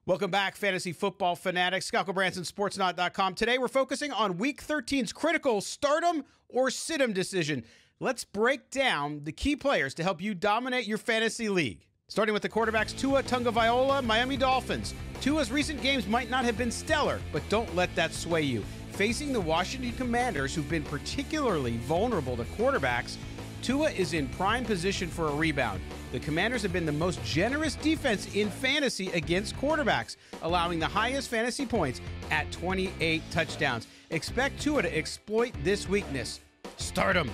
Welcome back, fantasy football fanatics. Scott Branson, sportsnot.com. Today we're focusing on Week 13's critical stardom or sit-'em decision. Let's break down the key players to help you dominate your fantasy league. Starting with the quarterbacks, Tua Tagovailoa, Miami Dolphins. Tua's recent games might not have been stellar, but don't let that sway you. Facing the Washington Commanders, who've been particularly vulnerable to quarterbacks, Tua is in prime position for a rebound. The Commanders have been the most generous defense in fantasy against quarterbacks, allowing the highest fantasy points at 28 touchdowns. Expect Tua to exploit this weakness. Start him.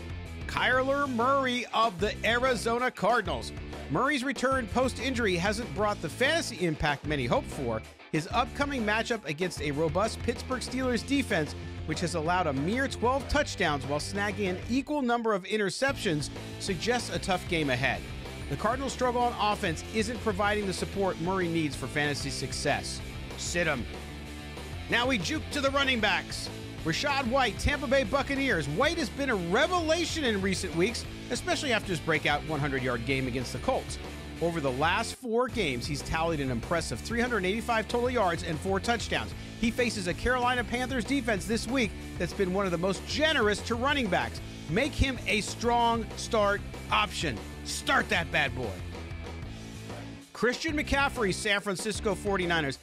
Kyler Murray of the Arizona Cardinals. Murray's return post-injury hasn't brought the fantasy impact many hoped for. His upcoming matchup against a robust Pittsburgh Steelers defense, which has allowed a mere 12 touchdowns while snagging an equal number of interceptions, suggests a tough game ahead. The Cardinals' struggle on offense isn't providing the support Murray needs for fantasy success. Sit him. Now we juke to the running backs. Rachaad White, Tampa Bay Buccaneers. White has been a revelation in recent weeks, especially after his breakout 100-yard game against the Colts. Over the last 4 games, he's tallied an impressive 385 total yards and 4 touchdowns. He faces a Carolina Panthers defense this week that's been one of the most generous to running backs. Make him a strong start option. Start that bad boy. Christian McCaffrey, San Francisco 49ers.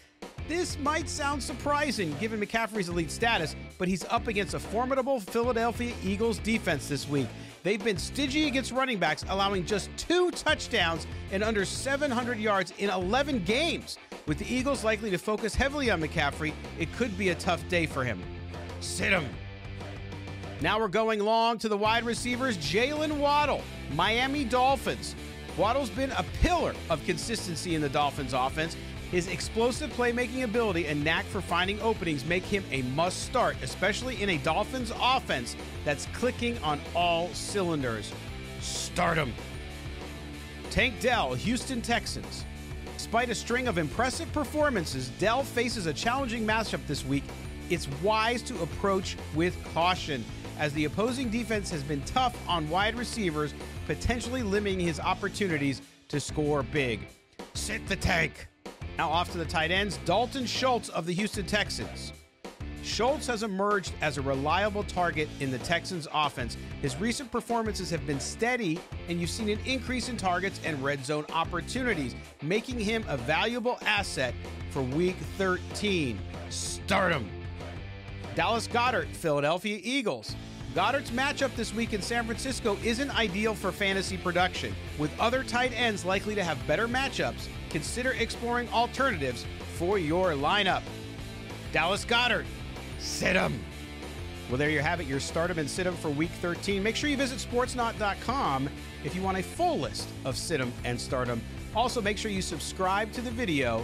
This might sound surprising given McCaffrey's elite status, but he's up against a formidable Philadelphia Eagles defense this week. They've been stingy against running backs, allowing just 2 touchdowns and under 700 yards in 11 games. With the Eagles likely to focus heavily on McCaffrey, it could be a tough day for him. Sit him. Now we're going long to the wide receivers. Jaylen Waddle, Miami Dolphins. Waddle's been a pillar of consistency in the Dolphins offense. His explosive playmaking ability and knack for finding openings make him a must-start, especially in a Dolphins offense that's clicking on all cylinders. Start him. Tank Dell, Houston Texans. Despite a string of impressive performances, Dell faces a challenging matchup this week. It's wise to approach with caution, as the opposing defense has been tough on wide receivers, potentially limiting his opportunities to score big. Sit the tank. Now off to the tight ends, Dalton Schultz of the Houston Texans. Schultz has emerged as a reliable target in the Texans' offense. His recent performances have been steady, and you've seen an increase in targets and red zone opportunities, making him a valuable asset for Week 13. Start him. Dallas Goedert, Philadelphia Eagles. Goedert's matchup this week in San Francisco isn't ideal for fantasy production. With other tight ends likely to have better matchups, consider exploring alternatives for your lineup. Dallas Goedert, sit him. Well, there you have it, your start him and sit him for Week 13. Make sure you visit sportsnot.com if you want a full list of sit him and start him. Also, make sure you subscribe to the video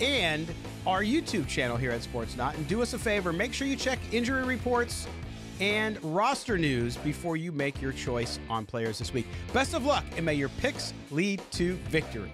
and our YouTube channel here at Sportsnot. And do us a favor, make sure you check injury reports and roster news before you make your choice on players this week. Best of luck, and may your picks lead to victory.